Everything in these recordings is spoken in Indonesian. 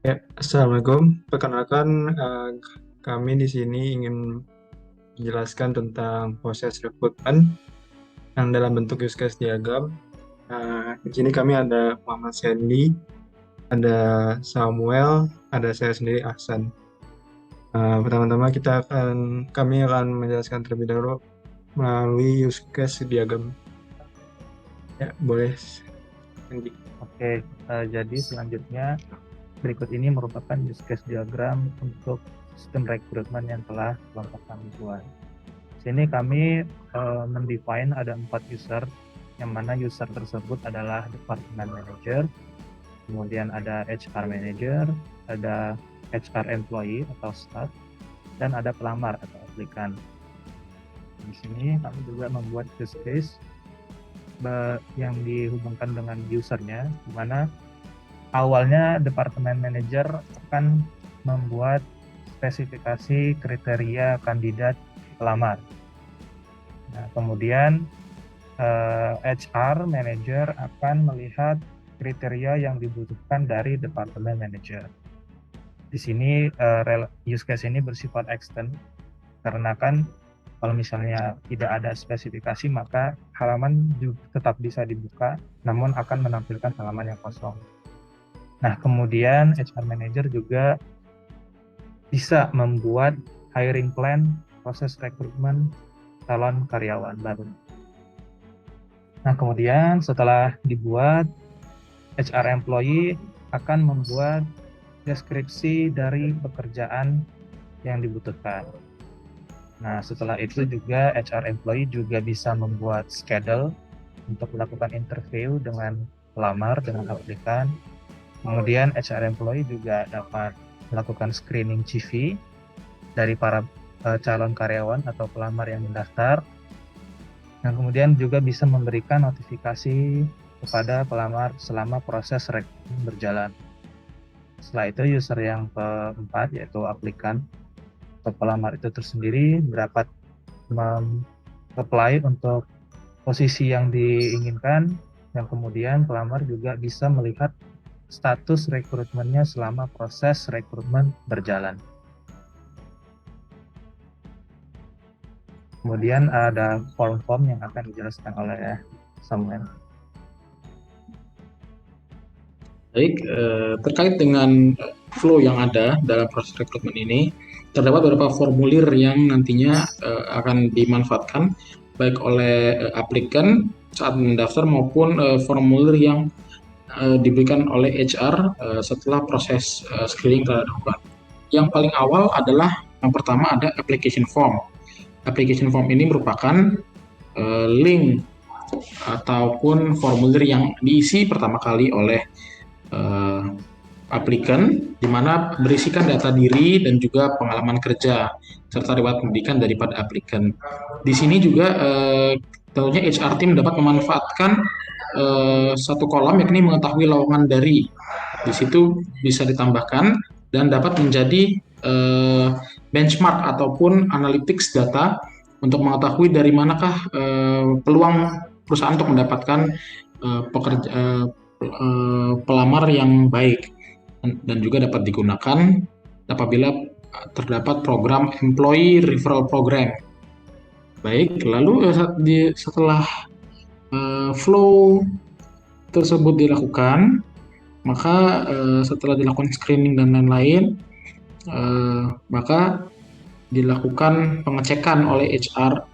Ya, Assalamualaikum. Perkenalkan, kami di sini ingin menjelaskan tentang proses rekrutmen yang dalam bentuk use case diagram. Di sini kami ada Muhammad Sandy, ada Samuel, ada saya sendiri Ahsan. Pertama-tama kami akan menjelaskan terlebih dahulu melalui use case diagram. Ya, boleh Sandy. Oke, jadi selanjutnya berikut ini merupakan use case diagram untuk sistem rekrutmen yang telah kelompok kami buat. Sini kami mendefine ada 4 user, yang mana user tersebut adalah department manager, kemudian ada HR manager, ada HR employee atau staff, dan ada pelamar atau aplikan. Di sini kami juga membuat use case yang dihubungkan dengan usernya, di mana awalnya departemen manajer akan membuat spesifikasi kriteria kandidat pelamar. Nah, kemudian HR manager akan melihat kriteria yang dibutuhkan dari departemen manager. Di sini use case ini bersifat extend karena kan kalau misalnya tidak ada spesifikasi maka halaman juga tetap bisa dibuka namun akan menampilkan halaman yang kosong. Nah, kemudian HR Manager juga bisa membuat hiring plan, proses rekrutmen calon karyawan baru. Nah, kemudian setelah dibuat, HR Employee akan membuat deskripsi dari pekerjaan yang dibutuhkan. Nah, setelah itu juga HR Employee juga bisa membuat schedule untuk melakukan interview dengan pelamar, dengan aplikan. Kemudian HR employee juga dapat melakukan screening CV dari para calon karyawan atau pelamar yang mendaftar. Dan kemudian juga bisa memberikan notifikasi kepada pelamar selama proses rekrutmen berjalan. Setelah itu user yang keempat yaitu aplikan atau pelamar itu tersendiri dapat apply untuk posisi yang diinginkan, yang kemudian pelamar juga bisa melihat status rekrutmennya selama proses rekrutmen berjalan. Kemudian ada form-form yang akan dijelaskan oleh Samuel. Baik, terkait dengan flow yang ada dalam proses rekrutmen ini, terdapat beberapa formulir yang nantinya akan dimanfaatkan baik oleh aplikan saat mendaftar maupun formulir yang diberikan oleh HR setelah proses screening telah dilakukan. Yang paling awal adalah yang pertama ada application form. Application form ini merupakan link ataupun formulir yang diisi pertama kali oleh aplikan, di mana berisikan data diri dan juga pengalaman kerja serta riwayat pendidikan daripada aplikan. Di sini juga tentunya HR team dapat memanfaatkan satu kolom yakni mengetahui lowongan dari. Di situ bisa ditambahkan dan dapat menjadi benchmark ataupun analytics data untuk mengetahui dari manakah peluang perusahaan untuk mendapatkan pelamar yang baik, dan juga dapat digunakan apabila terdapat program employee referral program. Baik, lalu setelah flow tersebut dilakukan, maka setelah dilakukan screening dan lain-lain, maka dilakukan pengecekan oleh HR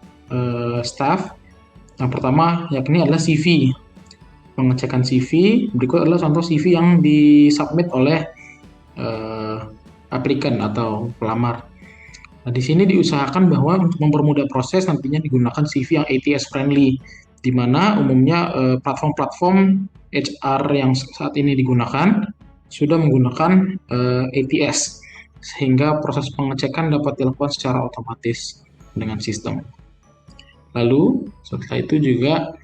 staff. Yang pertama yakni adalah CV. Pengecekan CV, berikut adalah contoh CV yang disubmit oleh aplikan atau pelamar. Nah, di sini diusahakan bahwa untuk mempermudah proses nantinya digunakan CV yang ATS friendly, di mana umumnya platform-platform HR yang saat ini digunakan sudah menggunakan ATS, sehingga proses pengecekan dapat dilakukan secara otomatis dengan sistem. Lalu setelah itu juga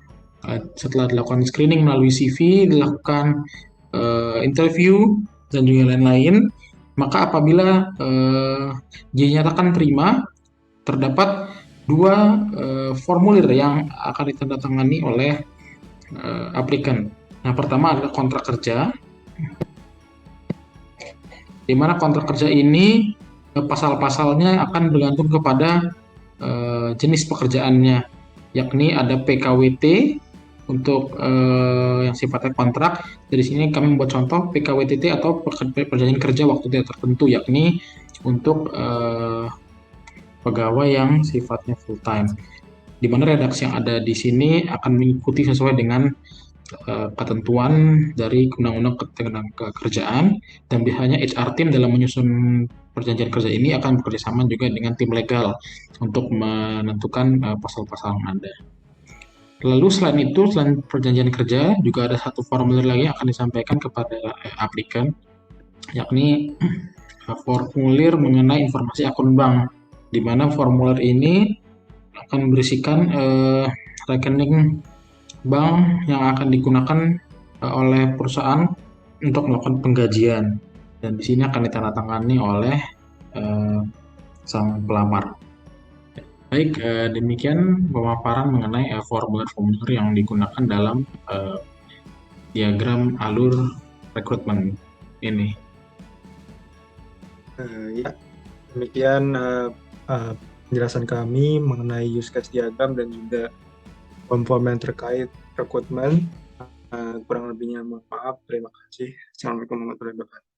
setelah dilakukan screening melalui CV, dilakukan interview dan juga lain-lain, maka apabila dinyatakan terima, terdapat dua formulir yang akan ditandatangani oleh aplikan. Nah, pertama adalah kontrak kerja. di mana kontrak kerja ini pasal-pasalnya akan bergantung kepada jenis pekerjaannya, yakni ada PKWT untuk yang sifatnya kontrak. Dari sini kami membuat contoh PKWTT atau perjanjian kerja waktu tidak tertentu, yakni untuk pegawai yang sifatnya full time. Di mana redaksi yang ada di sini akan mengikuti sesuai dengan ketentuan dari Undang-Undang Ketenagakerjaan, dan biasanya HR team dalam menyusun perjanjian kerja ini akan bekerjasama juga dengan tim legal untuk menentukan pasal-pasal yang ada. Lalu selain itu, selain perjanjian kerja, juga ada satu formulir lagi yang akan disampaikan kepada aplikan, yakni formulir mengenai informasi akun bank, di mana formulir ini akan berisikan rekening bank yang akan digunakan oleh perusahaan untuk melakukan penggajian, dan di sini akan ditandatangani oleh sang pelamar. Baik, demikian pemaparan mengenai formulir-formulir yang digunakan dalam diagram alur rekrutmen ini. Ya, demikian penjelasan kami mengenai use case diagram dan juga komponen terkait rekrutmen. Kurang lebihnya mohon maaf. Terima kasih. Assalamualaikum warahmatullahi wabarakatuh.